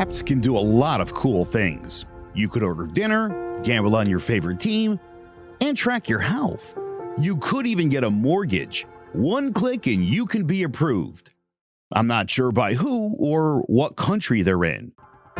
Apps can do a lot of cool things. You could order dinner, gamble on your favorite team, and track your health. You could even get a mortgage. One click and you can be approved. I'm not sure by who or what country they're in.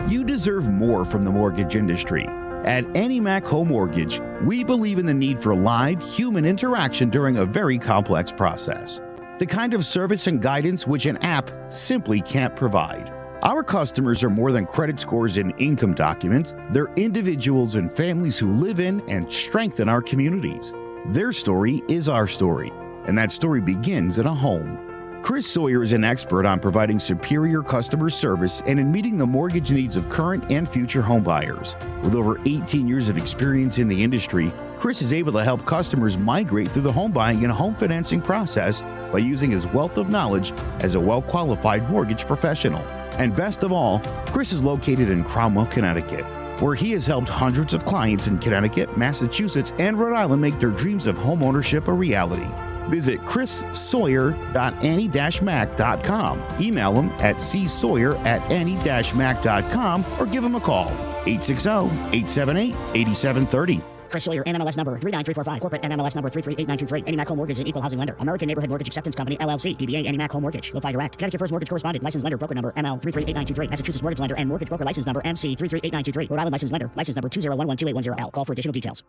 You deserve more from the mortgage industry. At AnyMac Home Mortgage, we believe in the need for live human interaction during a very complex process. The kind of service and guidance which an app simply can't provide. Our customers are more than credit scores and income documents. They're individuals and families who live in and strengthen our communities. Their story is our story, and that story begins in a home. Chris Sawyer is an expert on providing superior customer service and in meeting the mortgage needs of current and future home buyers. With over 18 years of experience in the industry, Chris is able to help customers migrate through the home buying and home financing process by using his wealth of knowledge as a well-qualified mortgage professional. And best of all, Chris is located in Cromwell, Connecticut, where he has helped hundreds of clients in Connecticut, Massachusetts, and Rhode Island make their dreams of home ownership a reality. Visit chrissawyer.any-mac.com. Email him at csawyer@any-mac.com or give him a call, 860-878-8730. Chris Sawyer, NMLS number 39345, corporate NMLS number 338923, AnyMac Home Mortgage, an equal housing lender, American Neighborhood Mortgage Acceptance Company, LLC, DBA AnyMac Home Mortgage, LoFi Direct, Connecticut First Mortgage Correspondent, License Lender, Broker Number ML 338923, Massachusetts Mortgage Lender and Mortgage Broker License Number MC 338923, Rhode Island License Lender, License Number 201128110L. Call for additional details.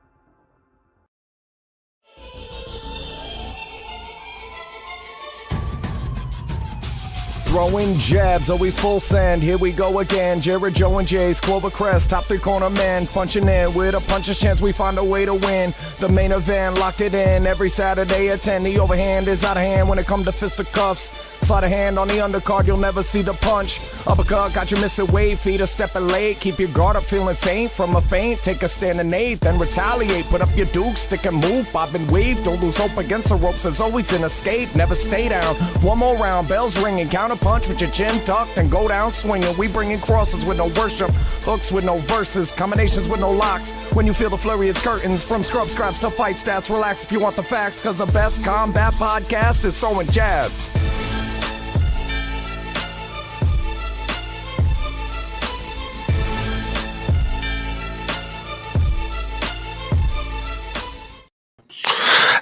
Throwing jabs, always full send. Here we go again. Jared, Joe, and Jay's Clover Crest, top three corner man, punching in with a puncher's chance. We find a way to win. The main event, locked it in every Saturday at 10. The overhand is out of hand when it comes to fisticuffs. Slide a hand on the undercard, you'll never see the punch. Uppercut got you missing weight, feet are stepping late. Keep your guard up, feeling faint from a feint. Take a stand and eight, then retaliate. Put up your duke, stick and move, bob and weave. Don't lose hope against the ropes, there's always an escape. Never stay down. One more round, bells ringing, counter punch with your chin tucked and go down swinging. We bringing crosses with no worship, hooks with no verses, combinations with no locks. When you feel the flurry, it's curtains. From scrub scraps to fight stats, relax if you want the facts, cause the best combat podcast is throwing jabs.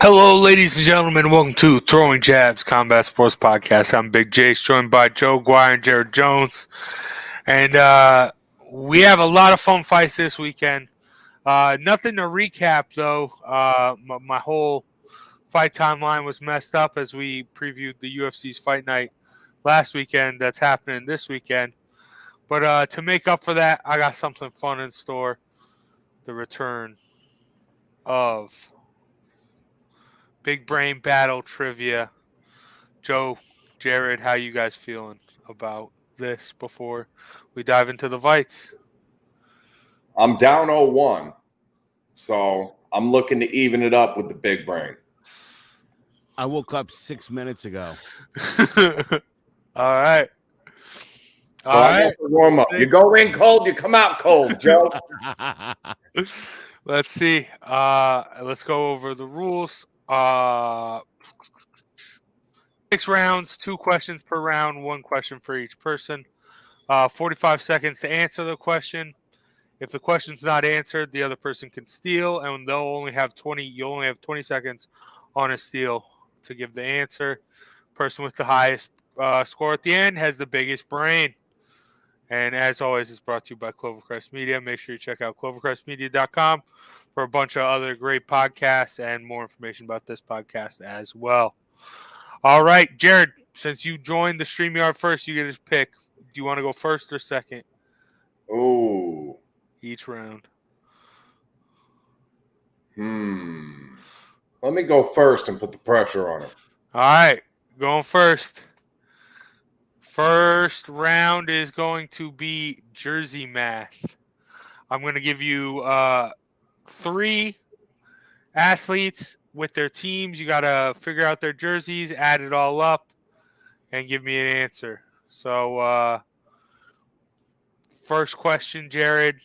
Hello, ladies and gentlemen. Welcome to Throwing Jabs Combat Sports Podcast. I'm Big J, joined by Joe Guire and Jared Jones. And we have a lot of fun fights this weekend. Nothing to recap, though. My whole fight timeline was messed up as we previewed the UFC's fight night last weekend that's happening this weekend. But to make up for that, I got something fun in store. The return of Big Brain Battle Trivia. Joe, Jared, how you guys feeling about this before we dive into the fights? I'm down 0-1, so I'm looking to even it up with the big brain. I woke up 6 minutes ago. All right. So I got the warm up. You go in cold, you come out cold, Joe. Let's see. Let's go over the rules. 6 rounds, 2 questions per round, 1 question for each person. 45 seconds to answer the question. If the question's not answered, the other person can steal, and they'll only have 20. You only have 20 seconds on a steal to give the answer. Person with the highest score at the end has the biggest brain. And as always, it's brought to you by Clovercrest Media. Make sure you check out clovercrestmedia.com for a bunch of other great podcasts and more information about this podcast as well. All right, Jared, since you joined the StreamYard first, you get to pick. Do you want to go first or second? Ooh. Each round. Let me go first and put the pressure on it. All right, going first. First round is going to be jersey math. I'm going to give you 3 athletes with their teams. You got to figure out their jerseys, add it all up, and give me an answer. So, first question, Jared.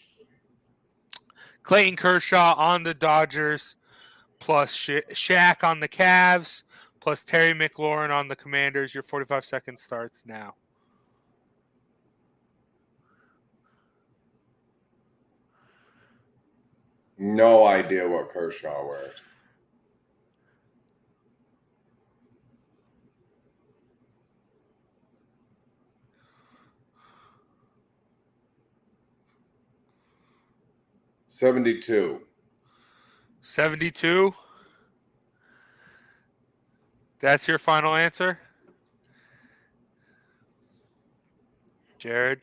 Clayton Kershaw on the Dodgers, plus Shaq on the Cavs, plus Terry McLaurin on the Commanders. Your 45 seconds starts now. No idea what Kershaw wears. $72. 72. That's your final answer? Jared?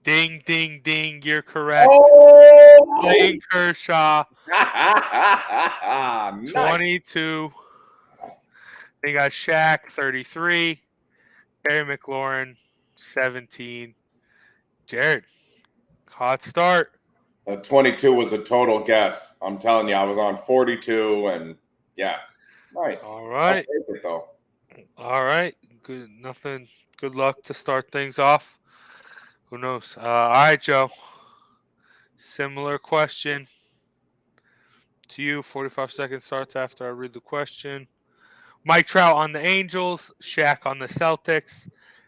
Ding, ding, ding. You're correct. Oh! Clayton Kershaw, Nice. 22. They got Shaq, 33. Terry McLaurin, 17. Jared, hot start. 22 was a total guess. I'm telling you, I was on 42, and yeah, nice. All I'll right. take it, though. All right. Good. Nothing. Good luck to start things off. Who knows? All right, Joe. Similar question to you. 45 seconds starts after I read the question. Mike Trout on the Angels, Shaq on the Celtics,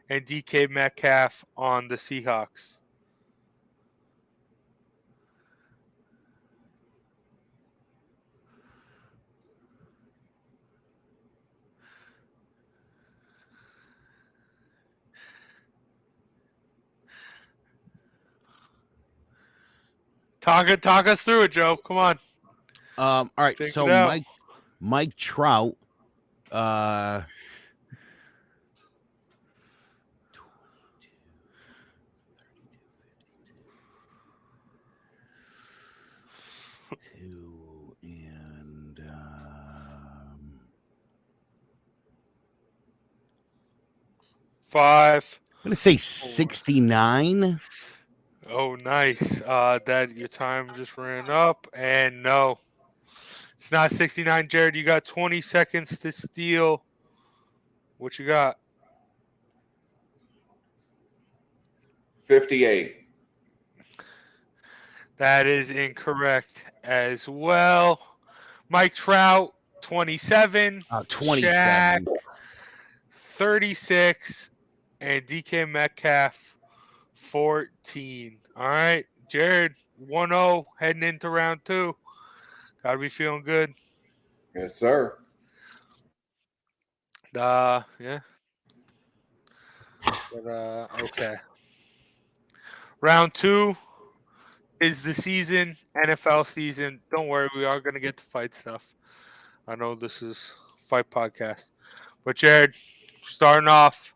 and DK Metcalf on the Seahawks. Talk us through it, Joe. Come on. All right. Think So it out. Mike Trout, 22 and 5. I'm gonna say 69. Oh, nice. That your time just ran up, and no, it's not 69. Jared, you got 20 seconds to steal. What you got? 58. That is incorrect as well. Mike Trout, 27. 27. Shaq, 36. And DK Metcalf, 14. All right. Jared, 1-0 heading into round 2. Got to be feeling good. Yes, sir. Yeah. But, okay. Round 2 is the season, NFL season. Don't worry, we are going to get to fight stuff. I know this is fight podcast. But Jared, starting off,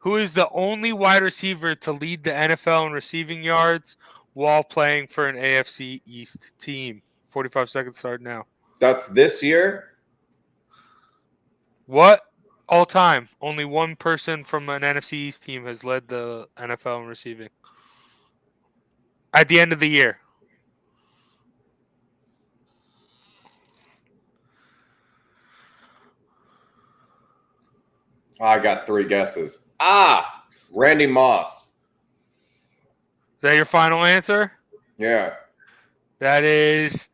who is the only wide receiver to lead the NFL in receiving yards while playing for an AFC East team? 45 seconds start now. That's this year? What? All time. Only one person from an NFC East team has led the NFL in receiving. At the end of the year. I got 3 guesses. Randy Moss. Is that your final answer? Yeah. That is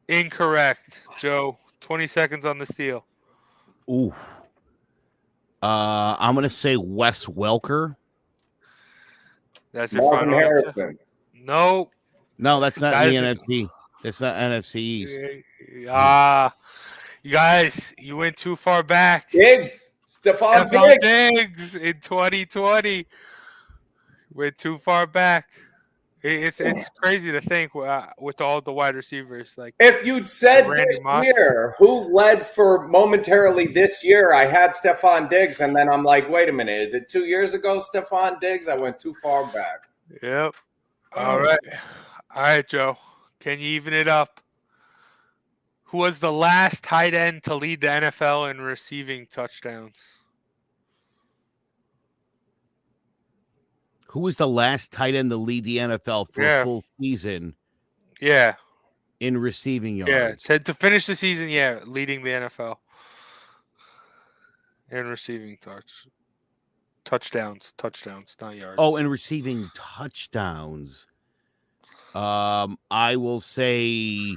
incorrect, Joe. 20 seconds on the steal. Ooh. I'm gonna say Wes Welker. That's your Marvin final answer? Harrison. No. No, that's not That the is NFC. That's not NFC East. You guys, you went too far back. Diggs. Stephon Stephon Diggs. Diggs in 2020. Went too far back. It's crazy to think with all the wide receivers. Like If you'd said Randy this Moss. year, who led for momentarily this year, I had Stephon Diggs, and then I'm like, wait a minute, is it 2 years ago, Stephon Diggs? I went too far back. Yep. All right, Joe. Can you even it up? Who was the last tight end to lead the NFL in receiving touchdowns? Who was the last tight end to lead the NFL for a full season? Yeah. In receiving yards. Yeah. To finish the season, leading the NFL in receiving touchdowns, not yards. Oh, and receiving touchdowns. I will say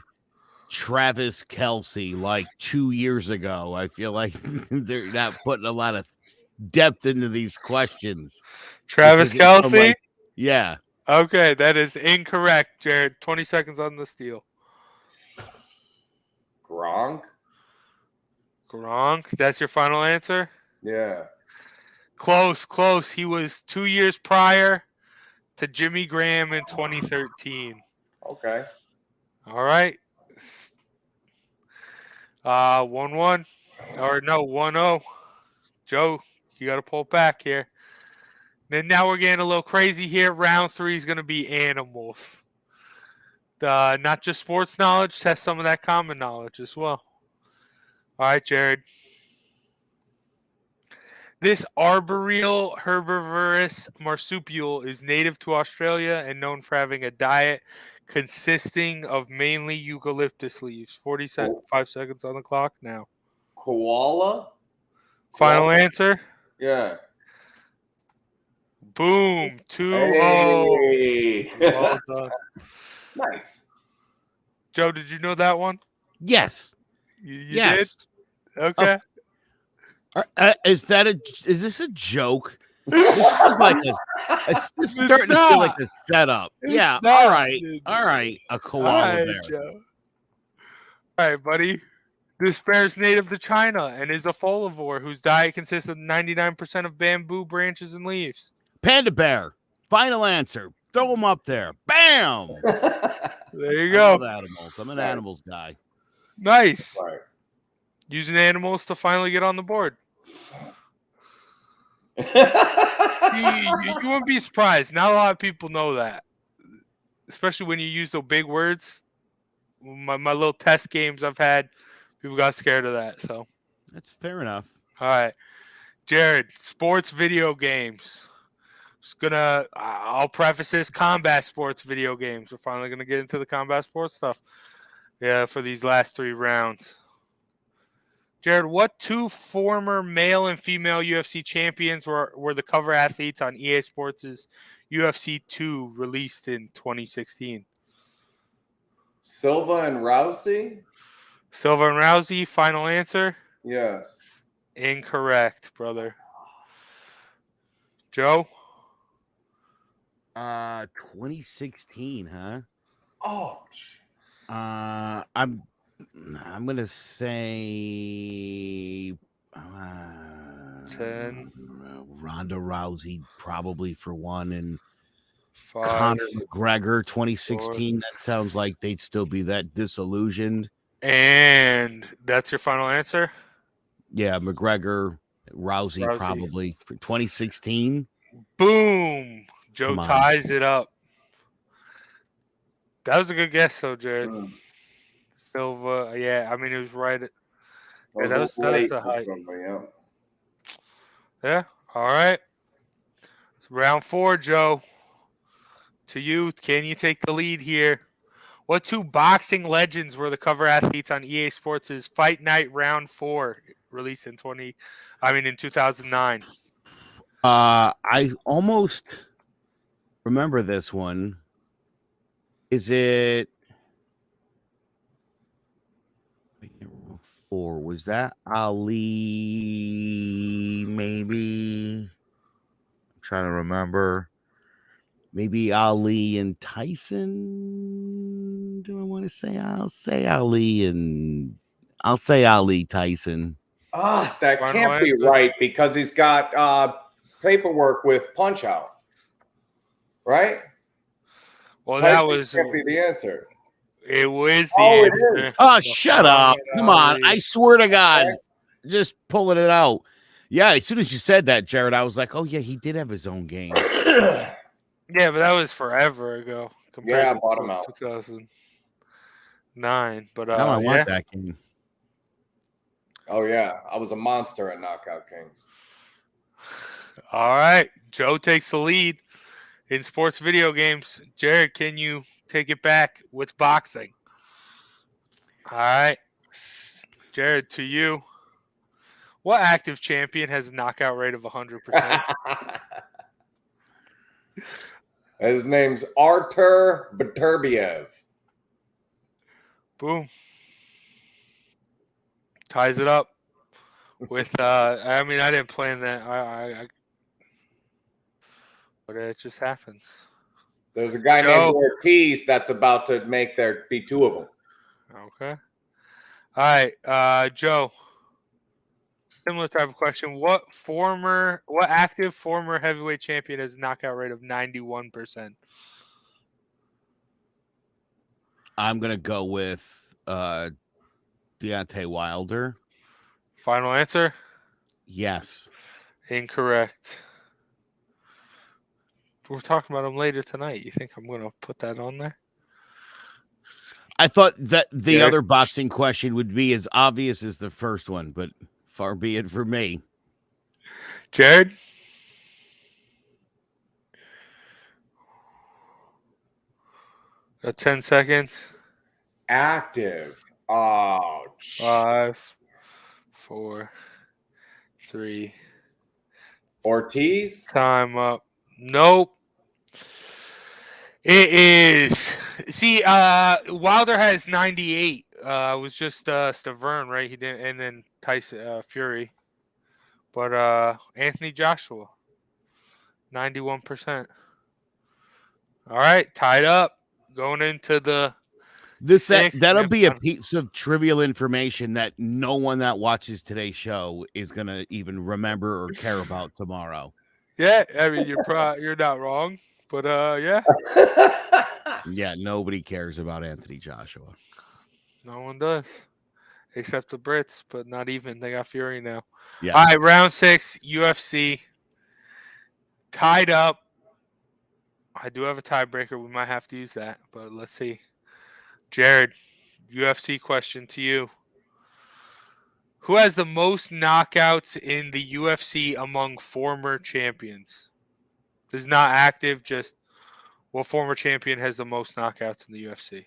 Travis Kelce, like 2 years ago. I feel like they're not putting a lot of depth into these questions. Travis Kelce? Yeah. Okay, that is incorrect, Jared. 20 seconds on the steal. Gronk? Gronk, that's your final answer? Yeah. Close. He was 2 years prior to Jimmy Graham in 2013. Okay. All right. 1-1. Or no, 1-0. Joe, you got to pull back here. Then now we're getting a little crazy here. Round 3 is going to be animals. Not just sports knowledge, test some of that common knowledge as well. All right, Jared. This arboreal herbivorous marsupial is native to Australia and known for having a diet consisting of mainly eucalyptus leaves. 45 seconds on the clock now. Koala? Final answer? Yeah. Boom. 2-0. Hey. Well done. Nice. Joe, did you know that one? Yes. You Yes. did? Okay. Is this a joke? This feels like this is starting to feel like a setup. Yeah. not, All right. dude. All right. A All koala right, bear. Joe. All right, buddy. This bear is native to China and is a folivore whose diet consists of 99% of bamboo branches and leaves. Panda bear. Final answer. Throw them up there. Bam. There you I go. love animals. I'm an animals guy. Nice. Right. Using animals to finally get on the board. You wouldn't be surprised. Not a lot of people know that. Especially when you use the big words. My little test games I've had, people got scared of that. So That's fair enough. all right. Jared, sports video games. I'll preface this, combat sports video games. We're finally gonna get into the combat sports stuff. Yeah, for these last 3 rounds. Jared, what 2 former male and female UFC champions were the cover athletes on EA Sports' UFC 2 released in 2016? Silva and Rousey? Silva and Rousey, final answer? Yes. Incorrect, brother. Joe? 2016, huh? Oh. I'm gonna say 10, Ronda Rousey probably for one, and 5. Conor McGregor 2016. That sounds like they'd still be that disillusioned. And that's your final answer? Yeah, McGregor, Rousey. Probably for 2016. Boom! Joe ties it up. That was a good guess, though, Jared. Silva, yeah, I mean, it was right. That was the height. Yeah, all right. Round 4, Joe. To you, can you take the lead here? What 2 boxing legends were the cover athletes on EA Sports' Fight Night Round 4, released in 2009? I almost remember this one. Is it 4? Was that Ali? Maybe. I'm trying to remember. Maybe Ali and Tyson. Do I want to say? I'll say Ali Tyson. That can't be right because he's got paperwork with Punch Out. Right? Well, that was can't be the answer. It was the answer. It is. Oh, shut up. Come on. I swear to God. Just pulling it out. Yeah, as soon as you said that, Jared, I was like, oh, yeah, he did have his own game. Yeah, but that was forever ago. Yeah, I bought him out. 2009. But now I want that game. Oh, yeah. I was a monster at Knockout Kings. All right. Joe takes the lead in sports video games. Jared, can you take it back with boxing? All right. Jared, to you. What active champion has a knockout rate of 100%? His name's Artur Beterbiev. Boom. Ties it up with, I mean, I didn't plan that. But it just happens. There's a guy Joe. named Ortiz that's about to be two of them. Okay. All right, Joe. Similar type of question. What active former heavyweight champion has a knockout rate of 91%? I'm going to go with Deontay Wilder. Final answer? Yes. Incorrect. We're talking about him later tonight. You think I'm going to put that on there? I thought that the other boxing question would be as obvious as the first one, but far be it for me. Jared? Got 10 seconds. Active. Oh, 5, 4, 3. Ortiz? Time up. Nope. It is. See, Wilder has 98. It was just Stavern, right? He didn't, and then Tyson Fury. But Anthony Joshua, 91%. All right, tied up. Going into the that'll be a piece of trivial information that no one that watches today's show is gonna even remember or care about tomorrow. Yeah, I mean you're not wrong, but yeah. Yeah, nobody cares about Anthony Joshua. No one does, except the Brits, but not even. They got Fury now. Yeah. All right, round 6, UFC. Tied up. I do have a tiebreaker. We might have to use that, but let's see. Jared, UFC question to you. Who has the most knockouts in the UFC among former champions? This is not active, just what former champion has the most knockouts in the UFC?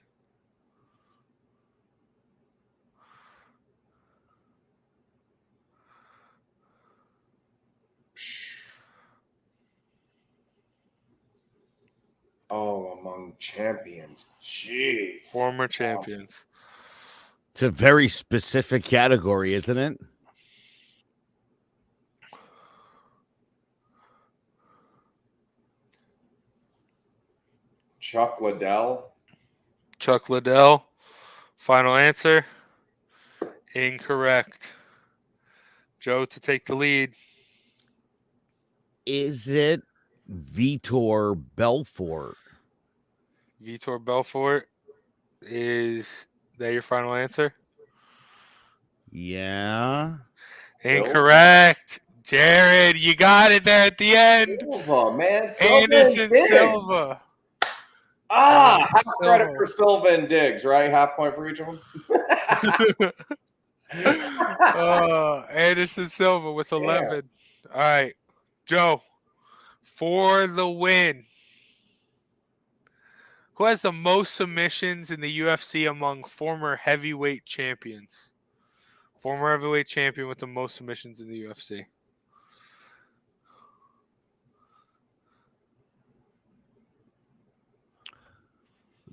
Oh, among champions. Jeez. Former champions. It's a very specific category, isn't it? Chuck Liddell. Chuck Liddell. Final answer? Incorrect. Joe to take the lead. Is it Vitor Belfort? Vitor Belfort. Is that your final answer? Yeah. Incorrect. Jared, you got it there at the end. Silva, man. Anderson Silva. Half credit for Silva and Diggs, right? Half point for each of them. Anderson Silva with 11. Yeah. All right. Joe, for the win. Who has the most submissions in the UFC among former heavyweight champions? Former heavyweight champion with the most submissions in the UFC.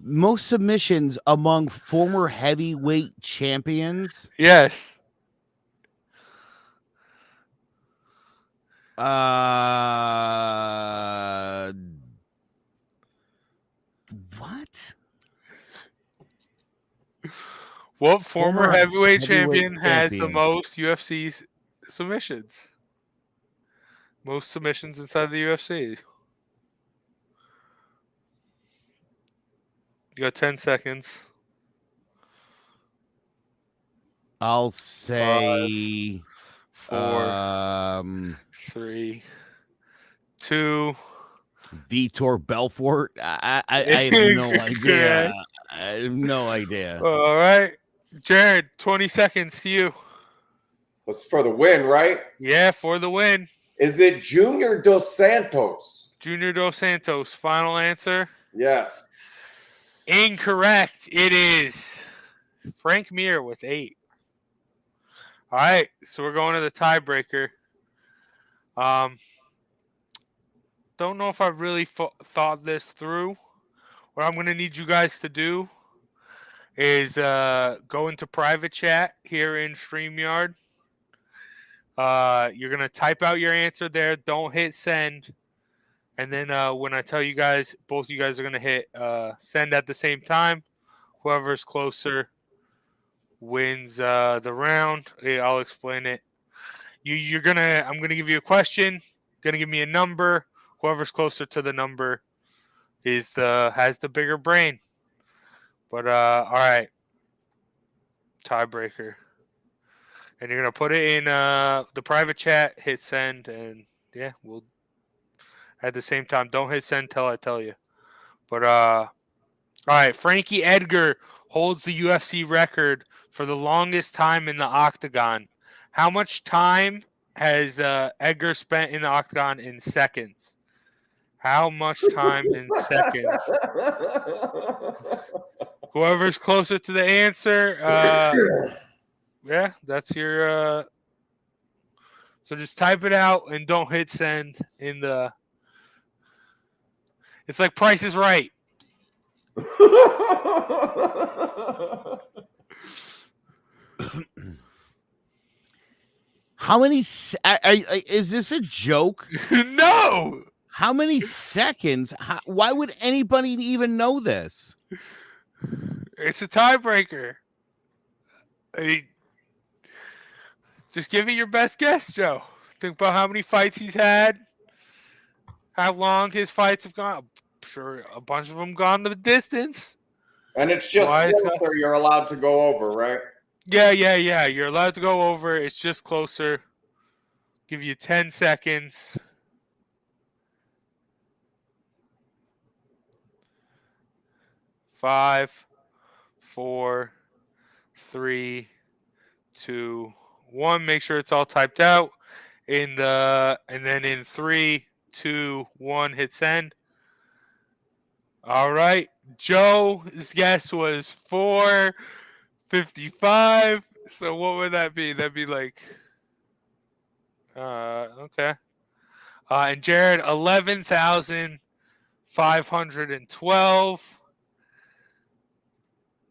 Most submissions among former heavyweight champions? Yes. What former heavyweight champion has the most UFC submissions? Most submissions inside the UFC. You got 10 seconds. I'll say 5, 4, 3, 2. Vitor Belfort. I have no idea. I have no idea. All right. Jared, 20 seconds to you. Was for the win, right? Yeah, for the win. Is it Junior Dos Santos? Junior Dos Santos. Final answer? Yes. Incorrect. It is Frank Mir with 8. All right, so we're going to the tiebreaker. Don't know if I really thought this through. What I'm going to need you guys to do is go into private chat here in StreamYard. You're going to type out your answer there. Don't hit send. And then when I tell you guys, both you guys are going to hit send at the same time. Whoever's closer wins the round. Yeah, I'll explain it. I'm gonna give you a question. Gonna give me a number. Whoever's closer to the number has the bigger brain. But all right, tiebreaker. And you're gonna put it in the private chat. Hit send, and yeah, we'll at the same time. Don't hit send till I tell you. But all right, Frankie Edgar holds the UFC record for the longest time in the octagon. How much time has Edgar spent in the octagon in seconds? How much time in seconds? Whoever's closer to the answer, yeah, that's your. So just type it out and don't hit send in the. It's like Price is Right. How many? Is this a joke? No. How many seconds? Why would anybody even know this? It's a tiebreaker. Just give me your best guess, Joe. Think about how many fights he's had, how long his fights have gone. I'm sure a bunch of them gone the distance. And it's just closer you're allowed to go over, right? Yeah. You're allowed to go over. It's just closer. Give you 10 seconds. 5, 4, 3, 2, 1. Make sure it's all typed out. And then in 3, 2, 1, hit send. All right. Joe's guess was 4:55. So what would that be? That'd be like okay. And Jared, 11,512.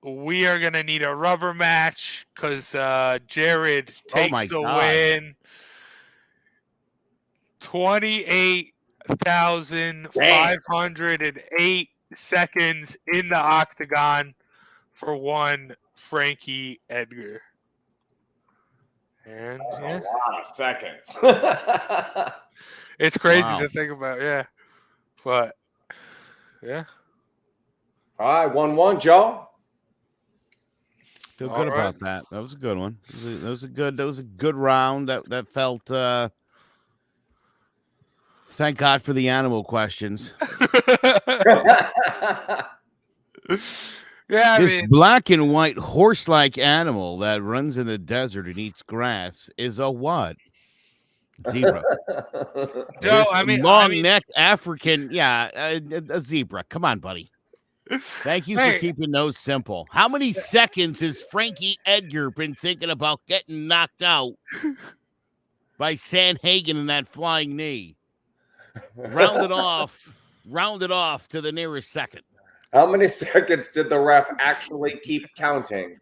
We are going to need a rubber match because Jared takes the win. 28,508 seconds in the octagon for one Frankie Edgar. And a lot of seconds. It's crazy to think about, yeah. But yeah. All right, 1-1, Joe. Feel good about that. That was a good one. That was a good round. That felt. Thank God for the animal questions. Yeah, this black and white horse-like animal that runs in the desert and eats grass is a what? Zebra. Joe, long-necked African. Yeah, a zebra. Come on, buddy. Thank you for keeping those simple. How many seconds has Frankie Edgar been thinking about getting knocked out by Sanhagen in that flying knee? Round it off to the nearest second. How many seconds did the ref actually keep counting?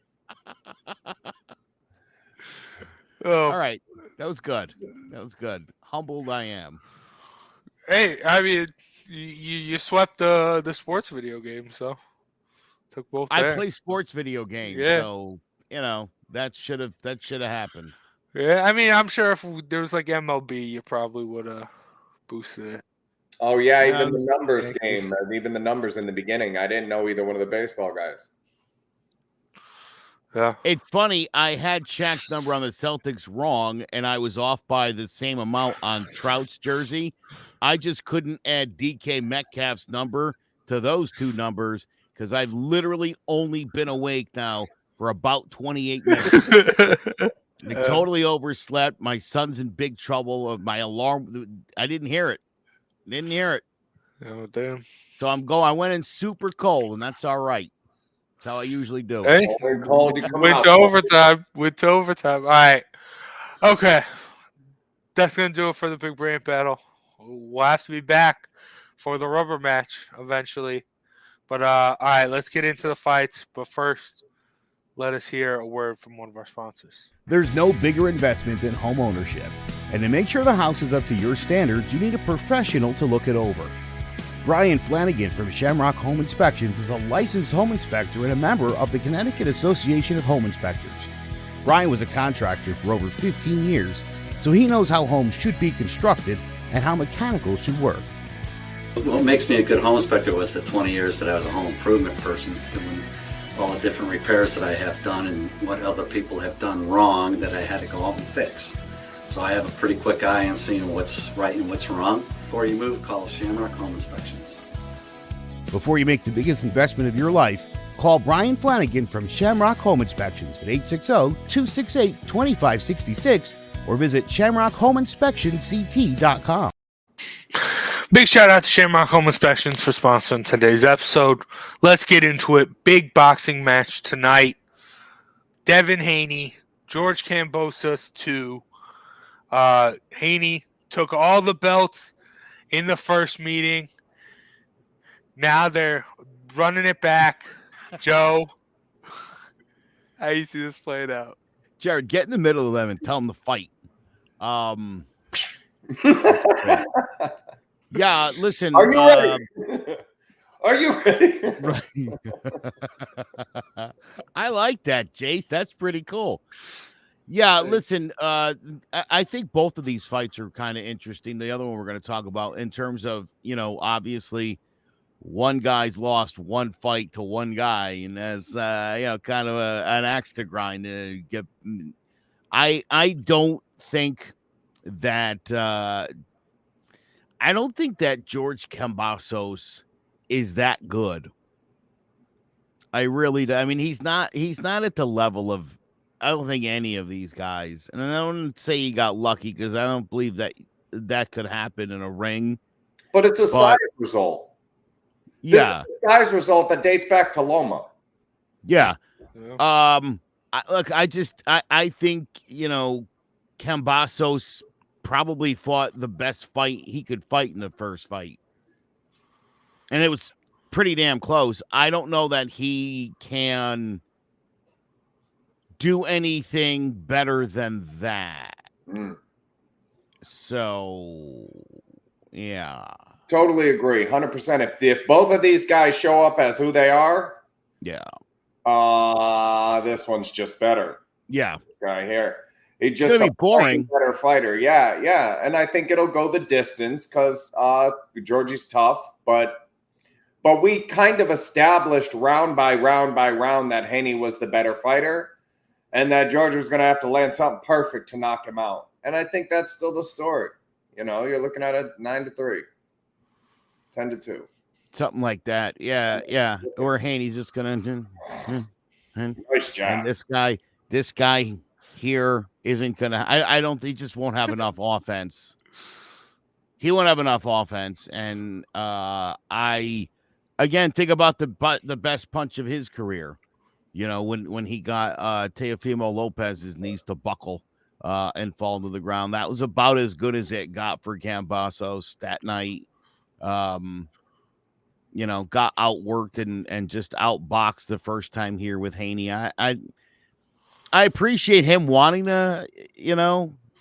All right. That was good. Humbled I am. Hey, I mean, you swept the sports video game, so took both. I play sports video games, so that should have happened. Yeah, I mean, I'm sure if there was like MLB, you probably would have boosted it. Oh yeah, even the numbers game, even the numbers in the beginning. I didn't know either one of the baseball guys. Yeah, it's funny. I had Shaq's number on the Celtics wrong, and I was off by the same amount on Trout's jersey. I just couldn't add DK Metcalf's number to those two numbers because I've literally only been awake now for about 28 minutes. I totally overslept. My son's in big trouble. My alarm, I didn't hear it. Oh, damn. So I went in super cold, and that's all right. That's how I usually do. Hey, went to overtime. All right. Okay. That's going to do it for the big brain battle. We'll have to be back for the rubber match eventually. But, all right, let's get into the fights. But first, let us hear a word from one of our sponsors. There's no bigger investment than home ownership. And to make sure the house is up to your standards, you need a professional to look it over. Brian Flanagan from Shamrock Home Inspections is a licensed home inspector and a member of the Connecticut Association of Home Inspectors. Brian was a contractor for over 15 years, so he knows how homes should be constructed and how mechanicals should work. What makes me a good home inspector was the 20 years that I was a home improvement person, doing all the different repairs that I have done and what other people have done wrong that I had to go out and fix. So I have a pretty quick eye on seeing what's right and what's wrong. Before you move, call Shamrock Home Inspections. Before you make the biggest investment of your life, call Brian Flanagan from Shamrock Home Inspections at 860-268-2566 or visit shamrockhomeinspectionct.com. Big shout out to Shamrock Home Inspections for sponsoring today's episode. Let's get into it. Big boxing match tonight. Devin Haney, George Kambosos 2. Haney took all the belts in the first meeting. Now they're running it back. Joe, how you see this playing out? Jared, get in the middle of them and tell them to fight. Yeah, listen. Are you ready? Are you ready? Right. I like that, Jace. That's pretty cool. Yeah, listen, I think both of these fights are kind of interesting. The other one we're going to talk about in terms of, obviously one guy's lost one fight to one guy, and as, kind of an axe to grind to get. I don't think that George Kambosos is that good. I really do. I mean, he's not at the level of, I don't think any of these guys, and I don't say he got lucky because I don't believe that could happen in a ring. But it's a size result. Yeah. This is a size result that dates back to Loma. Yeah. I think, Kambosos probably fought the best fight he could fight in the first fight. And it was pretty damn close. I don't know that he can do anything better than that. So, yeah. Totally agree. 100%. If both of these guys show up as who they are, yeah. This one's just better. Yeah. Guy here. He's just a boring better fighter. Yeah. And I think it'll go the distance because Georgie's tough, but we kind of established round by round that Haney was the better fighter and that George was going to have to land something perfect to knock him out. And I think that's still the story. You're looking at it 9-3, 10-2. Something like that. Yeah. Or Haney's just going to. Nice job. And this guy here isn't going to. I don't think he just won't have enough offense. He won't have enough offense. And again, think about the best punch of his career. When he got Teofimo Lopez's knees to buckle and fall to the ground. That was about as good as it got for Kambosos that night. Got outworked and just outboxed the first time here with Haney. I appreciate him wanting to,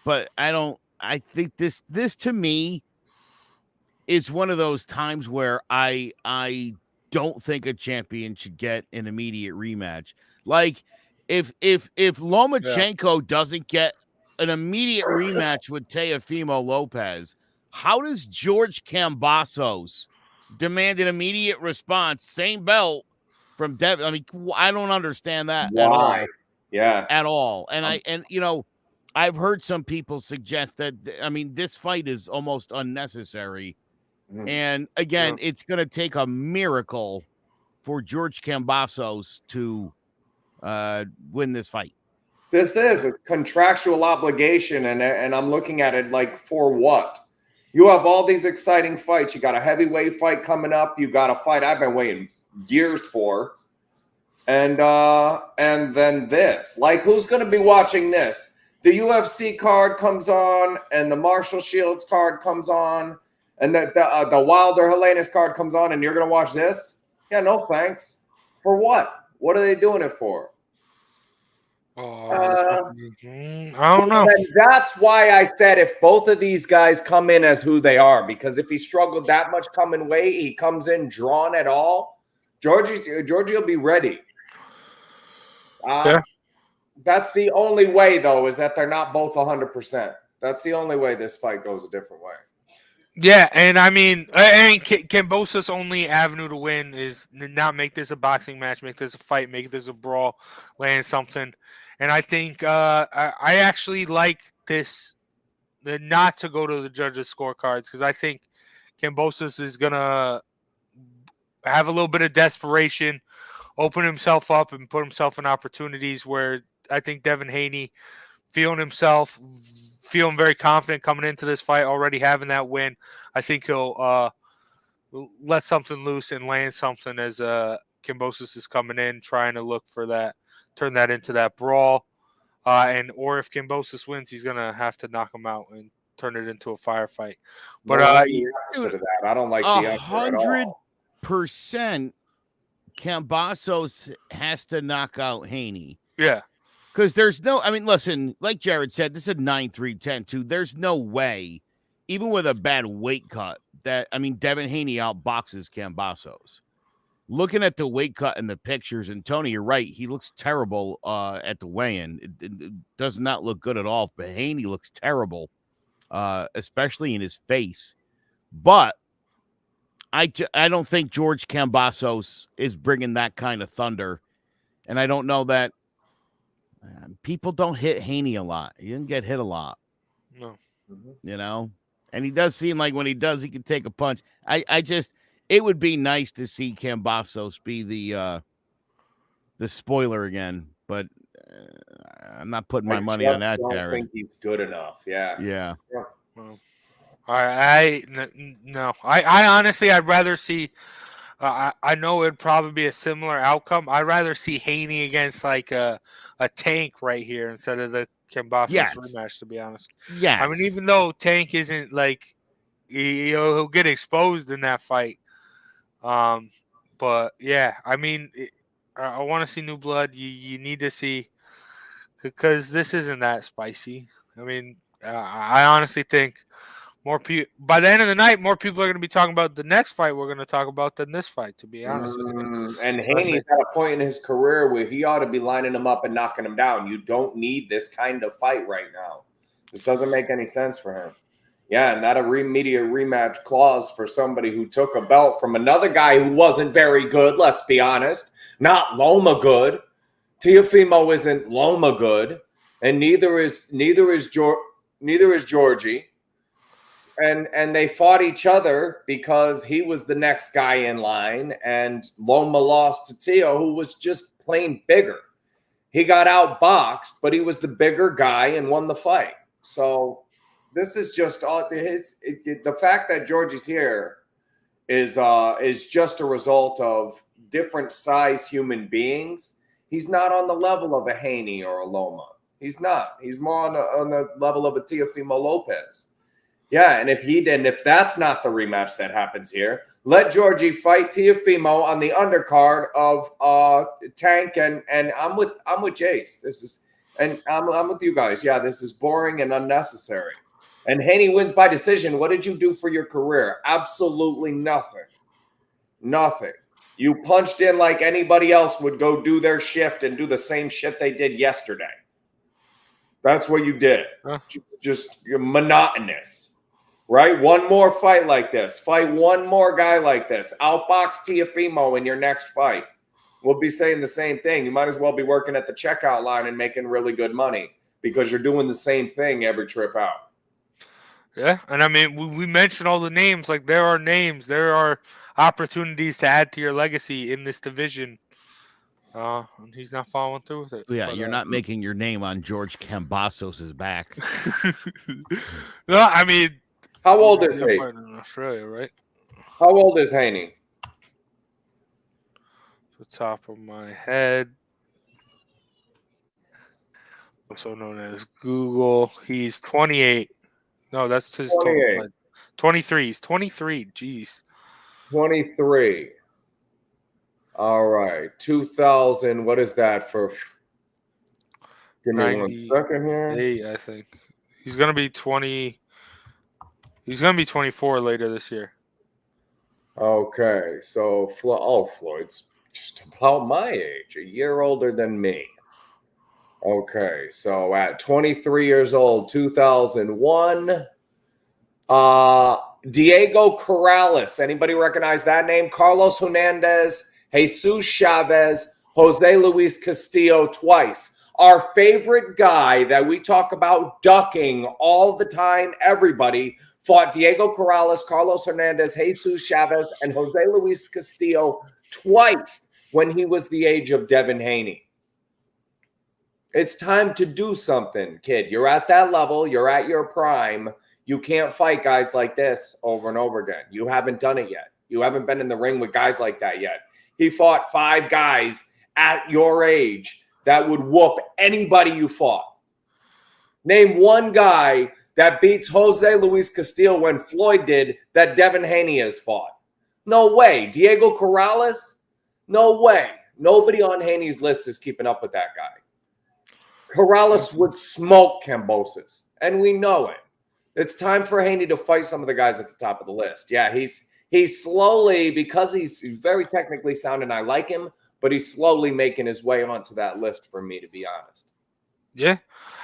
but I think this to me is one of those times where I don't think a champion should get an immediate rematch. Like if Lomachenko doesn't get an immediate rematch with Teofimo Lopez, how does George Kambosos demand an immediate response? Same belt from Devin. I mean, I don't understand that. Why? At all. Yeah. At all. And I've heard some people suggest that, this fight is almost unnecessary. And again, it's going to take a miracle for George Kambosos to win this fight. This is a contractual obligation, and I'm looking at it like, for what? You have all these exciting fights. You got a heavyweight fight coming up. You got a fight I've been waiting years for. And then this. Like, who's going to be watching this? The UFC card comes on, and the Marshall Shields card comes on, and the Wilder Helenius card comes on, and you're going to watch this? Yeah, no thanks. For what? What are they doing it for? Oh, Uh, I don't know. And that's why I said if both of these guys come in as who they are, because if he struggled that much coming weight, he comes in drawn at all, Georgie will be ready. Yeah. That's the only way, though, is that they're not both 100%. That's the only way this fight goes a different way. Yeah, and I mean, Kambosos' only avenue to win is not make this a boxing match, make this a fight, make this a brawl, land something. And I think I actually like this not to go to the judges' scorecards because I think Kambosos is gonna have a little bit of desperation, open himself up, and put himself in opportunities where I think Devin Haney feeling very confident coming into this fight, already having that win. I think he'll let something loose and land something as Kambosos is coming in, trying to look for that, turn that into that brawl. Or if Kambosos wins, he's gonna have to knock him out and turn it into a firefight. But No, I like the opposite of that. I don't like the other at all. 100% Kambosos has to knock out Haney. Yeah. Because there's no, I mean, listen, like Jared said, this is a 9-3-10-2. There's no way, even with a bad weight cut, that, I mean, Devin Haney outboxes Kambosos. Looking at the weight cut and the pictures, and Tony, you're right, he looks terrible at the weigh-in. It does not look good at all, but Haney looks terrible, especially in his face. But I don't think George Kambosos is bringing that kind of thunder, and I don't know that people don't hit Haney a lot. He didn't get hit a lot. No. You know? And he does seem like when he does, he can take a punch. It would be nice to see Kambosos be the spoiler again, but I'm not putting my money on that, Jared. I don't think he's good enough. Yeah. Yeah. Well, I honestly, I'd rather see. I know it'd probably be a similar outcome. I'd rather see Haney against like a Tank right here instead of the Kambosos rematch. To be honest, yes. I mean, even though Tank isn't like he'll get exposed in that fight. But yeah, I mean, I want to see new blood. You need to see because this isn't that spicy. I mean, I honestly think. More people by the end of the night, more people are going to be talking about the next fight we're going to talk about than this fight. To be honest with you, and Haney's at a point in his career where he ought to be lining him up and knocking him down. You don't need this kind of fight right now. This doesn't make any sense for him. Yeah, and that immediate rematch clause for somebody who took a belt from another guy who wasn't very good. Let's be honest, not Loma good. Teofimo isn't Loma good, and neither is Georgie. And they fought each other because he was the next guy in line, and Loma lost to Teo, who was just plain bigger. He got outboxed, but he was the bigger guy and won the fight. So this is just the fact that Georgie's here is just a result of different size human beings. He's not on the level of a Haney or a Loma. He's not. He's more on the level of a Teofimo Lopez. Yeah, and if that's not the rematch that happens here, let Georgie fight Teofimo on the undercard of Tank and I'm with Jace. I'm with you guys. Yeah, this is boring and unnecessary. And Haney wins by decision. What did you do for your career? Absolutely nothing. Nothing. You punched in like anybody else would go do their shift and do the same shit they did yesterday. That's what you did. Huh? Just you're monotonous. Right? One more fight like this. Fight one more guy like this. Outbox Teofimo in your next fight. We'll be saying the same thing. You might as well be working at the checkout line and making really good money because you're doing the same thing every trip out. Yeah, and I mean, we mentioned all the names. Like, there are names. There are opportunities to add to your legacy in this division. And he's not following through with it. Yeah, but, you're not making your name on George Kambosos' back. No, I mean... How old is he? In Australia, right? How old is Haney? The top of my head. Also known as Google. He's 28. No, that's his 28. 23. He's 23. Jeez. 23. All right. 2000. What is that for? Give me 1 second here. 98, I think. He's gonna be 20. He's gonna be 24 later this year. Okay, so Floyd's just about my age, a year older than me. Okay, so at 23 years old, 2001, Diego Corrales. Anybody recognize that name? Carlos Hernandez, Jesus Chavez, Jose Luis Castillo twice. Our favorite guy that we talk about ducking all the time, everybody, fought Diego Corrales, Carlos Hernandez, Jesus Chavez, and Jose Luis Castillo twice when he was the age of Devin Haney. It's time to do something, kid. You're at that level. You're at your prime. You can't fight guys like this over and over again. You haven't done it yet. You haven't been in the ring with guys like that yet. He fought 5 guys at your age that would whoop anybody you fought. Name one guy that beats Jose Luis Castillo when Floyd did that Devin Haney has fought. No way. Diego Corrales? No way. Nobody on Haney's list is keeping up with that guy. Corrales would smoke Kambosos, and we know it. It's time for Haney to fight some of the guys at the top of the list. Yeah, he's slowly, because he's very technically sound and I like him, but he's slowly making his way onto that list for me, to be honest. Yeah.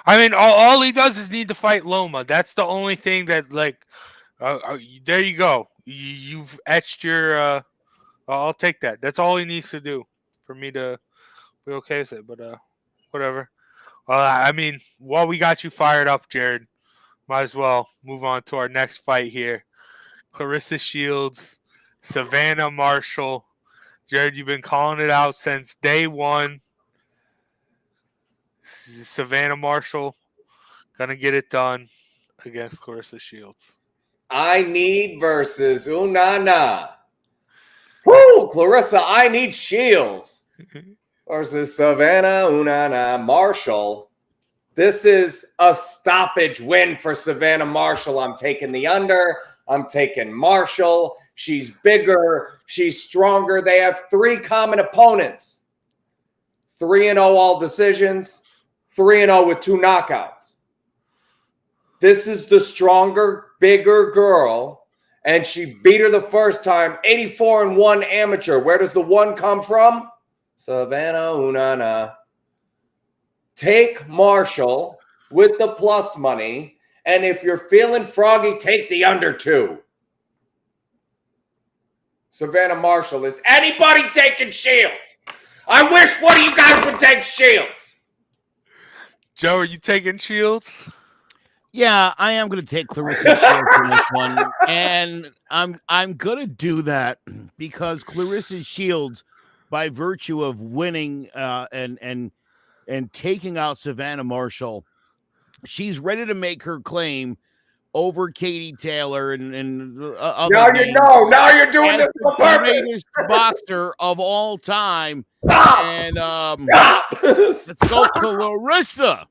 I mean, all he does is need to fight Loma. That's the only thing that, like, there you go. You've etched your, I'll take that. That's all he needs to do for me to be okay with it, but whatever. I mean, while we got you fired up, Jared, might as well move on to our next fight here. Clarissa Shields, Savannah Marshall. Jared, you've been calling it out since day one. Savannah Marshall gonna get it done against Clarissa Shields. I need versus Unana. Woo, Clarissa, I need Shields versus Savannah Unana Marshall. This is a stoppage win for Savannah Marshall. I'm taking the under. I'm taking Marshall. She's bigger. She's stronger. They have 3 common opponents. 3-0 all decisions. 3-0 with 2 knockouts. This is the stronger, bigger girl, and she beat her the first time, 84-1 amateur. Where does the 1 come from? Savannah Unana. Take Marshall with the plus money, and if you're feeling froggy, take the under 2. Savannah Marshall. Is anybody taking Shields? I wish one of you guys would take Shields. Joe, are you taking Shields? Yeah, I am going to take Clarissa Shields in this one, and I'm going to do that because Clarissa Shields, by virtue of winning and taking out Savannah Marshall, she's ready to make her claim over Katie Taylor and other now you know. Now you're doing this on the purpose. greatest boxer of all time. And let's go Clarissa.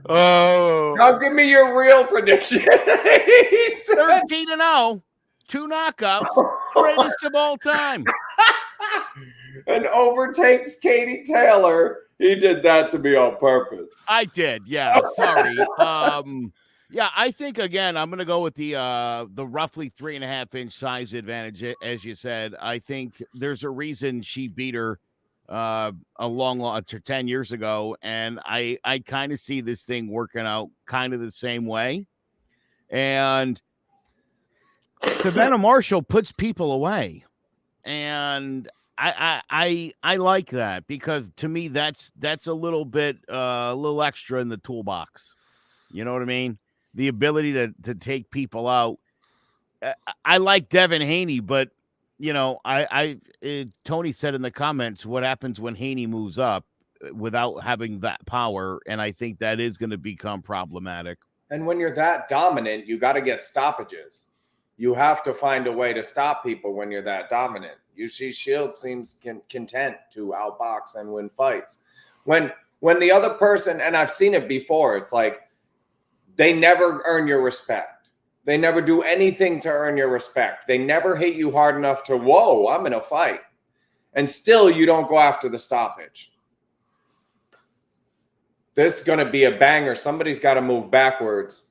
Oh, now give me your real prediction. 13-0, 2 knockouts, greatest of all time. And overtakes Katie Taylor. He did that to me on purpose. I did, yeah. Sorry. Yeah, I think again I'm gonna go with the roughly 3.5-inch size advantage, as you said. I think there's a reason she beat her a long 10 years ago, and I kind of see this thing working out kind of the same way. And Savannah Marshall puts people away, and I like that because to me that's a little bit a little extra in the toolbox. You know what I mean? The ability to take people out. I like Devin Haney, but you know, Tony said in the comments, what happens when Haney moves up without having that power? And I think that is going to become problematic. And when you're that dominant, you got to get stoppages. You have to find a way to stop people when you're that dominant. You see, Shields seems content to outbox and win fights. When the other person, and I've seen it before, it's like they never earn your respect. They never do anything to earn your respect. They never hit you hard enough to, whoa, I'm in a fight. And still you don't go after the stoppage. This is going to be a banger. Somebody's got to move backwards.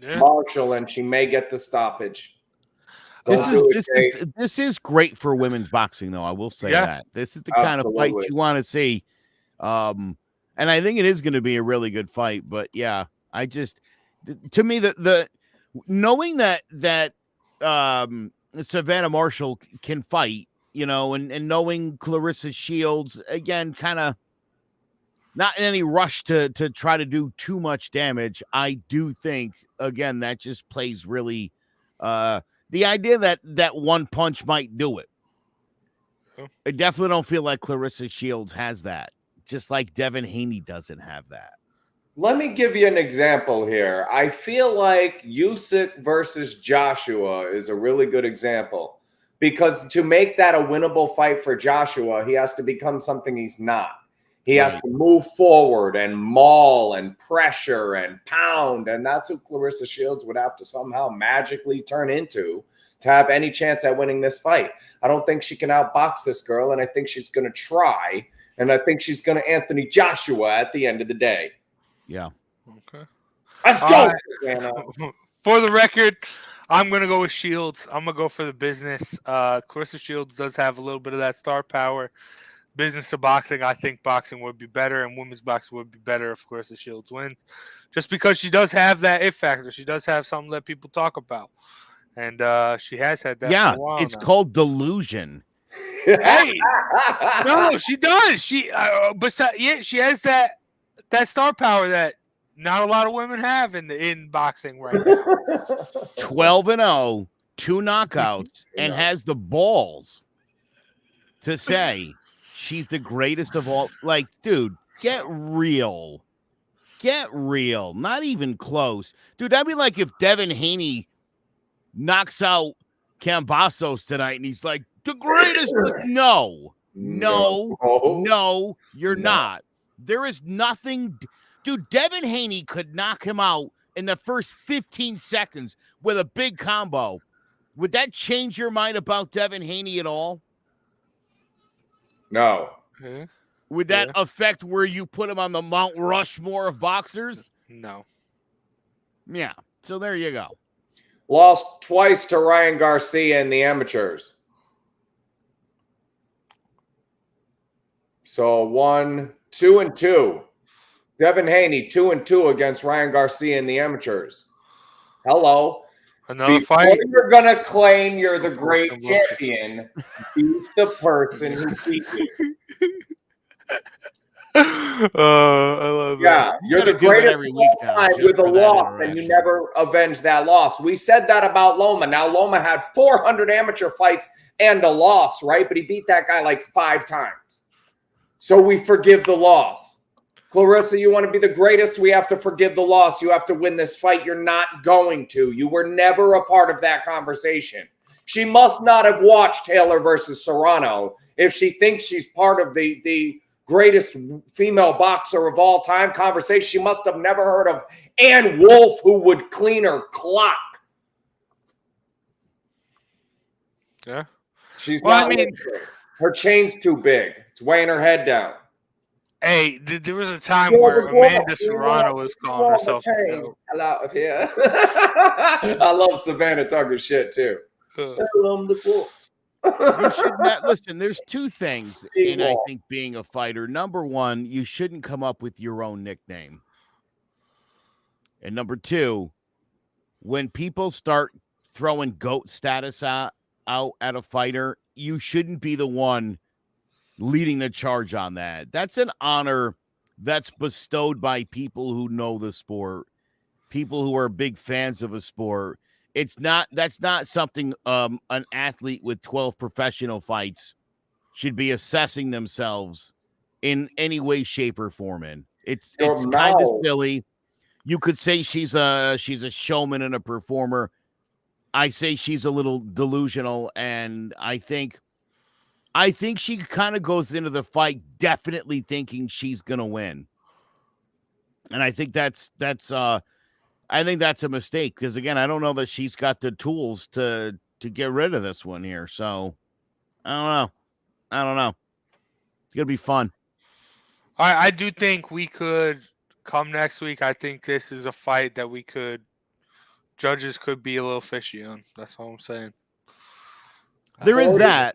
Yeah. Marshall, and she may get the stoppage. This is great for women's boxing, though. I will say that this is the kind of fight you want to see. And I think it is going to be a really good fight. But yeah, to me, the knowing that Savannah Marshall can fight, and knowing Clarissa Shields, again, kind of not in any rush to try to do too much damage. I do think, again, that just plays really the idea that one punch might do it. I definitely don't feel like Clarissa Shields has that, just like Devin Haney doesn't have that. Let me give you an example here. I feel like Usyk versus Joshua is a really good example, because to make that a winnable fight for Joshua, he has to become something he's not. He has to move forward and maul and pressure and pound, and that's who Clarissa Shields would have to somehow magically turn into to have any chance at winning this fight. I don't think she can outbox this girl, and I think she's going to try, and I think she's going to Anthony Joshua at the end of the day. Yeah. Okay. Let's go. For the record, I'm going to go with Shields. I'm going to go for the business. Clarissa Shields does have a little bit of that star power. Business to boxing, I think boxing would be better, and women's boxing would be better if Clarissa Shields wins, just because she does have that it factor. She does have something that people talk about, and she has had that. Yeah, for a while it's now. Called delusion. Hey, no, she does. She, she has that star power that not a lot of women have in boxing right now. 12-0, 2 knockouts, and has the balls to say she's the greatest of all. Like, dude, get real. Get real. Not even close. Dude, that'd be like if Devin Haney knocks out Kambosos tonight and he's like, the greatest. No, you're not. There is nothing. Dude, Devin Haney could knock him out in the first 15 seconds with a big combo. Would that change your mind about Devin Haney at all? No. Would that affect where you put him on the Mount Rushmore of boxers? No. Yeah. So there you go. Lost twice to Ryan Garcia in the amateurs. So 2-2. Devin Haney 2-2 against Ryan Garcia in the amateurs. Hello. Another Before fight. You're gonna claim you're the great champion. Beat the person who beat you. I love that. Yeah, you're the greatest every week of all time with a loss, and you never avenged that loss. We said that about Loma. Now, Loma had 400 amateur fights and a loss, right? But he beat that guy like 5 times. So we forgive the loss. Clarissa, you want to be the greatest? We have to forgive the loss. You have to win this fight. You're not going to. You were never a part of that conversation. She must not have watched Taylor versus Serrano if she thinks she's part of the greatest female boxer of all time conversation. She must have never heard of Ann Wolfe, who would clean her clock. Yeah. She's her chain's too big. It's weighing her head down. Hey, there was a time where Amanda Serrano was calling herself. I love Savannah Tucker shit too. You should not listen. There's 2 things in, I think, being a fighter. Number 1, you shouldn't come up with your own nickname. And number 2, when people start throwing GOAT status out at a fighter, you shouldn't be the one leading the charge on that. That's an honor that's bestowed by people who know the sport, people who are big fans of a sport. That's not something an athlete with 12 professional fights should be assessing themselves in any way, shape, or form in. It's kind of silly. You could say she's a showman and a performer. I say she's a little delusional, and I think she kind of goes into the fight definitely thinking she's gonna win. And I think that's a mistake, because again, I don't know that she's got the tools to get rid of this one here. So I don't know. It's gonna be fun. I do think we could come next week. I think this is a fight that judges could be a little fishy on. That's all I'm saying. There is that.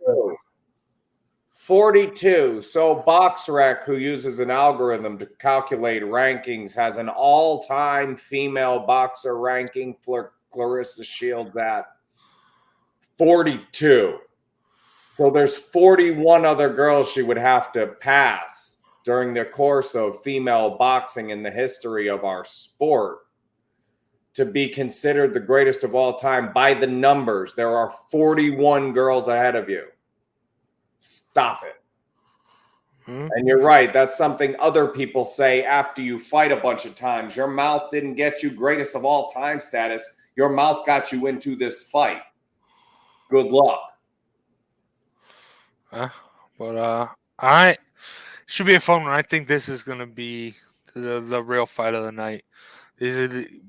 42. So BoxRec, who uses an algorithm to calculate rankings, has an all-time female boxer ranking for Clarissa Shields at 42. So there's 41 other girls she would have to pass during the course of female boxing in the history of our sport to be considered the greatest of all time by the numbers. There are 41 girls ahead of you. Stop it. And you're right. That's something other people say after you fight a bunch of times. Your mouth didn't get you greatest of all time status. Your mouth got you into this fight. Good luck. All right. Should be a fun one. I think this is going to be the real fight of the night.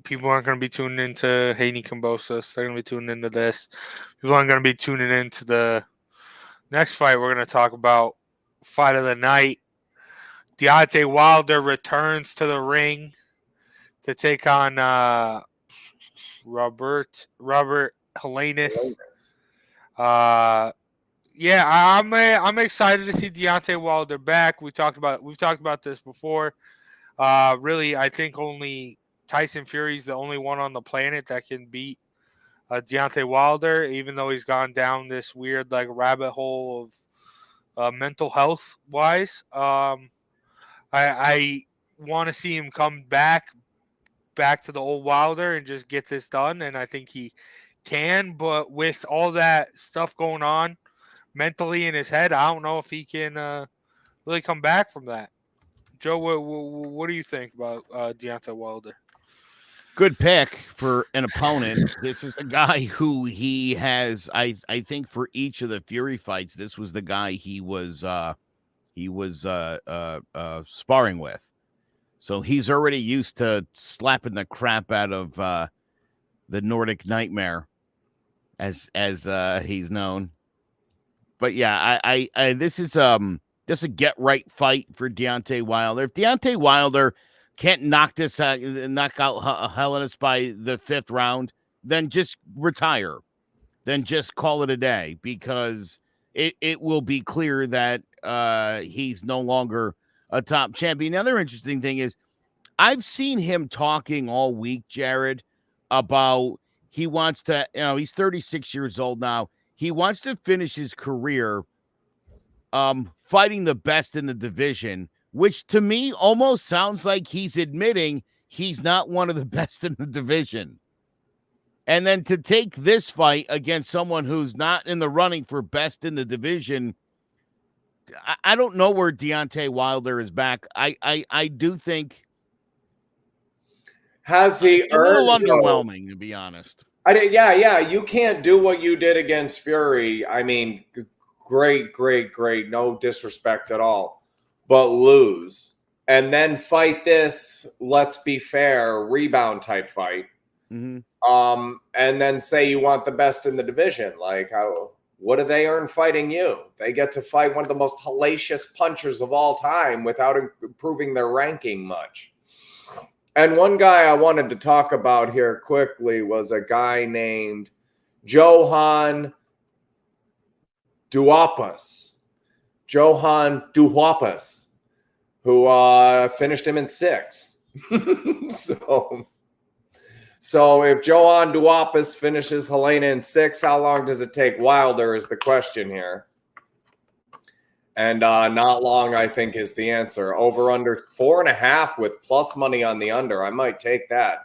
People aren't going to be tuning into Haney Kambosos. They're going to be tuning into this. People aren't going to be tuning into the next fight we're going to talk about. Fight of the night. Deontay Wilder returns to the ring to take on Robert Helenius. Yeah, I'm excited to see Deontay Wilder back. We've talked about this before. Really, I think only Tyson Fury's the only one on the planet that can beat Deontay Wilder, even though he's gone down this weird rabbit hole of mental health wise. I want to see him come back to the old Wilder and just get this done, and I think he can. But with all that stuff going on mentally in his head, I don't know if he can really come back from that. Joe, what do you think about Deontay Wilder? Good pick for an opponent. This is a guy who he has. I think for each of the Fury fights, this was the guy he was sparring with. So he's already used to slapping the crap out of the Nordic Nightmare, as he's known. But yeah, I this is just a get right fight for Deontay Wilder. If Deontay Wilder can't knock out Helenius by the 5th round, then just retire. Then just call it a day, because it will be clear that he's no longer a top champion. The other interesting thing is I've seen him talking all week, Jared, about he wants to, he's 36 years old now. He wants to finish his career fighting the best in the division, which to me almost sounds like he's admitting he's not one of the best in the division. And then to take this fight against someone who's not in the running for best in the division, I don't know where Deontay Wilder is back. I do think has he it's a little underwhelming, to be honest. Yeah. You can't do what you did against Fury. I mean, great. No disrespect at all. But lose and then fight this, let's be fair, rebound type fight. Mm-hmm. And then say you want the best in the division. What do they earn fighting you? They get to fight one of the most hellacious punchers of all time without improving their ranking much. And one guy I wanted to talk about here quickly was a guy named Johan Duhaupas. Who finished him in 6. So if Johan Duhaupas finishes Helena in 6, how long does it take Wilder is the question here. And not long, I think, is the answer. Over under 4.5 with plus money on the under. I might take that.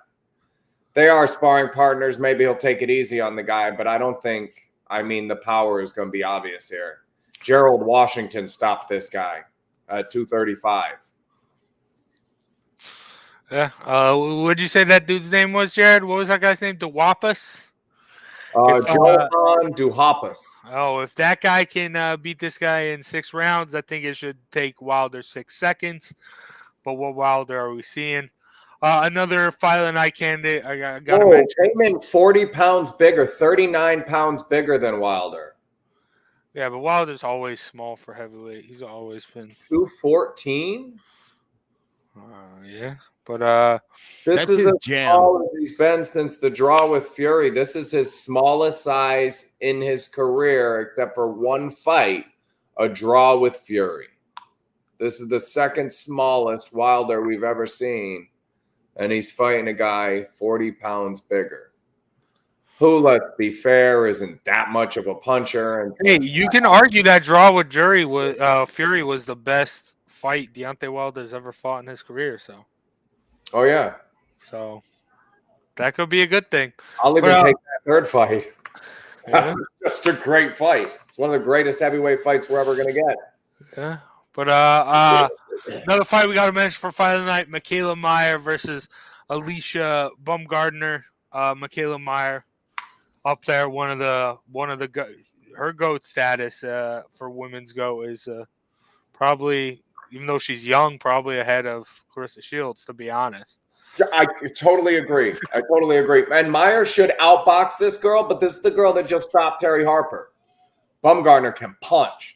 They are sparring partners. Maybe he'll take it easy on the guy, but I don't think, the power is going to be obvious here. Gerald Washington stopped this guy at 235. Yeah. What'd you say that dude's name was, Jared? What was that guy's name? Duhaupas? Johan Duhaupas. Oh, if that guy can beat this guy in 6 rounds, I think it should take Wilder 6 seconds. But what Wilder are we seeing? Another fight of the night candidate. I got to mention. Came in 40 pounds bigger, 39 pounds bigger than Wilder. Yeah, but Wilder's always small for heavyweight. He's always been 214. Yeah, but this That's is his as jam. small as he's been since the draw with Fury. This is his smallest size in his career, except for one fight, a draw with Fury. This is the second smallest Wilder we've ever seen, and he's fighting a guy 40 pounds bigger, who, let's be fair, isn't that much of a puncher. And hey, you can argue that draw with Fury was the best fight Deontay Wilder's ever fought in his career. oh yeah, So that could be a good thing. I'll even take that third fight. Yeah. It's just a great fight. It's one of the greatest heavyweight fights we're ever going to get. Yeah. But another fight we got to mention for fight of the night: Michaela Meyer versus Alicia Baumgardner. Michaela Meyer up there, one of the her GOAT status for women's GOAT is probably, even though she's young, probably ahead of Clarissa Shields, to be honest. I totally agree. And Meyer should outbox this girl, but this is the girl that just stopped Terry Harper. Baumgardner can punch.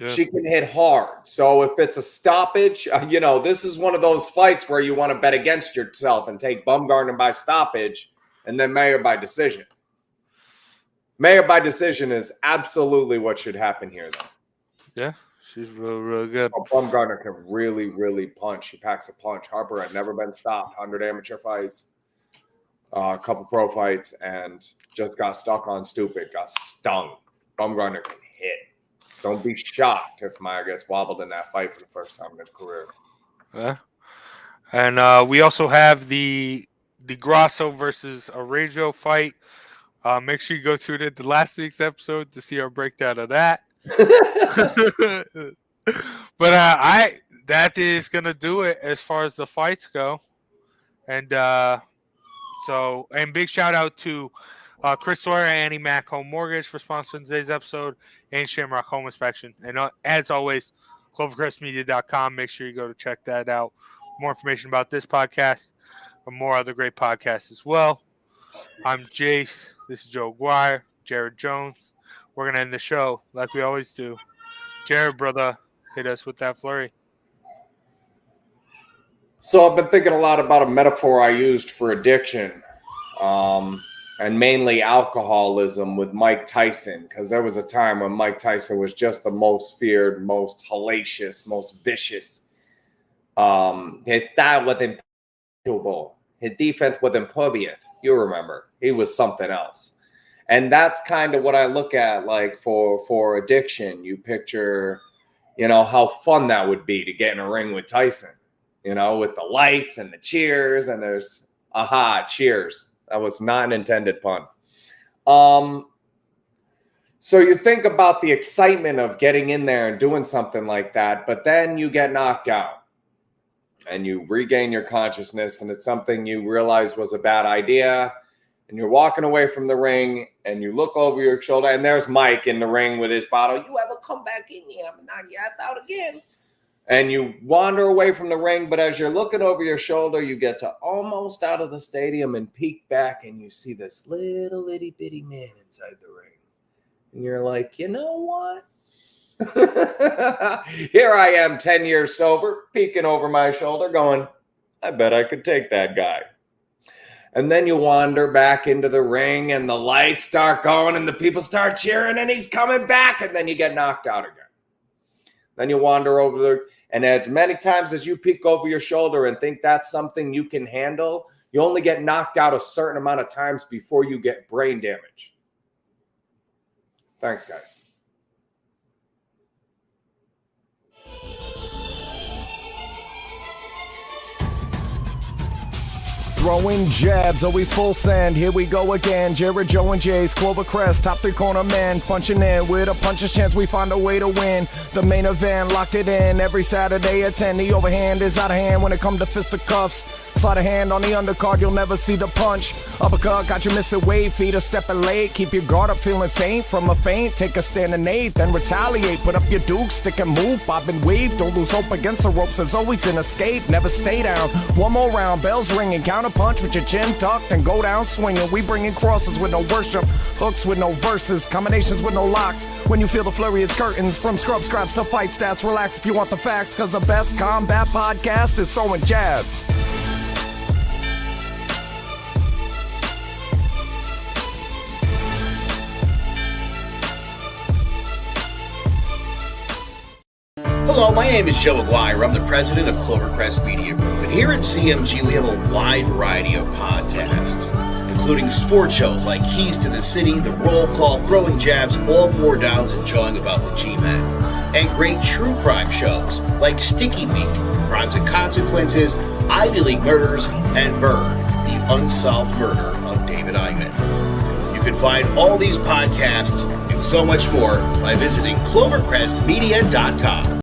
Yeah. She can hit hard. So if it's a stoppage, this is one of those fights where you want to bet against yourself and take Baumgardner by stoppage and then Meyer by decision. Meyer by decision is absolutely what should happen here, though. Yeah, she's really, really good. Baumgardner can really, really punch. She packs a punch. Harper had never been stopped. 100 amateur fights, a couple pro fights, and just got stuck on stupid. Got stung. Baumgardner can hit. Don't be shocked if Meyer gets wobbled in that fight for the first time in his career. Yeah. And we also have the Grasso versus Araujo fight. Make sure you go tune in to last week's episode to see our breakdown of that. But that is gonna do it as far as the fights go. And big shout out to Chris Sawyer and Annie Mac Home Mortgage for sponsoring today's episode, and Shamrock Home Inspection. And as always, ClovercrestMedia.com. Make sure you go to check that out. More information about this podcast and more other great podcasts as well. I'm Jace. This is Joe Guire, Jared Jones. We're going to end the show like we always do. Jared, brother, hit us with that flurry. So I've been thinking a lot about a metaphor I used for addiction, and mainly alcoholism with Mike Tyson, because there was a time when Mike Tyson was just the most feared, most hellacious, most vicious. His style was impeccable. His defense was impervious. You remember. He was something else. And that's kind of what I look at, like, for addiction. You picture, how fun that would be to get in a ring with Tyson, with the lights and the cheers, and there's, cheers. That was not an intended pun. So you think about the excitement of getting in there and doing something like that, but then you get knocked out and you regain your consciousness, and it's something you realize was a bad idea, and you're walking away from the ring and you look over your shoulder and there's Mike in the ring with his bottle. You ever come back in here? I'm going to knock your ass out again. And you wander away from the ring, but as you're looking over your shoulder, you get to almost out of the stadium and peek back, and you see this little itty bitty man inside the ring. And you're like, you know what? Here I am 10 years sober, peeking over my shoulder going, I bet I could take that guy. And then you wander back into the ring and the lights start going and the people start cheering and he's coming back, and then you get knocked out again. Then you wander over there, and as many times as you peek over your shoulder and think that's something you can handle, you only get knocked out a certain amount of times before you get brain damage. Thanks, guys. Throwing jabs, always full send. Here we go again. Jared, Joe, and Jay's Clovercrest, top three corner man, punching in with a puncher's chance. We find a way to win. The main event, lock it in every Saturday at 10. The overhand is out of hand when it comes to fisticuffs. Slide a hand on the undercard, you'll never see the punch. Uppercut, got you missing weight, feet are stepping late. Keep your guard up, feeling faint from a feint. Take a stand and eight, then retaliate. Put up your duke, stick and move, bob and weave. Don't lose hope against the ropes, there's always an escape. Never stay down. One more round, bells ringing, counter punch with your chin tucked and go down swinging. We bringing crosses with no worship, hooks with no verses, combinations with no locks. When you feel the flurry, it's curtains. From scrub scraps to fight stats, relax if you want the facts, cause the best combat podcast is Throwing Jabs. Hello, my name is Joe Aguirre. I'm the president of Clovercrest Media Group. And here at CMG, we have a wide variety of podcasts, including sports shows like Keys to the City, The Roll Call, Throwing Jabs, All Four Downs, and Jawing About the G-Men. And great true crime shows like Sticky Week, Crimes and Consequences, Ivy League Murders, and Bird, the unsolved murder of David Eichmann. You can find all these podcasts and so much more by visiting clovercrestmedia.com.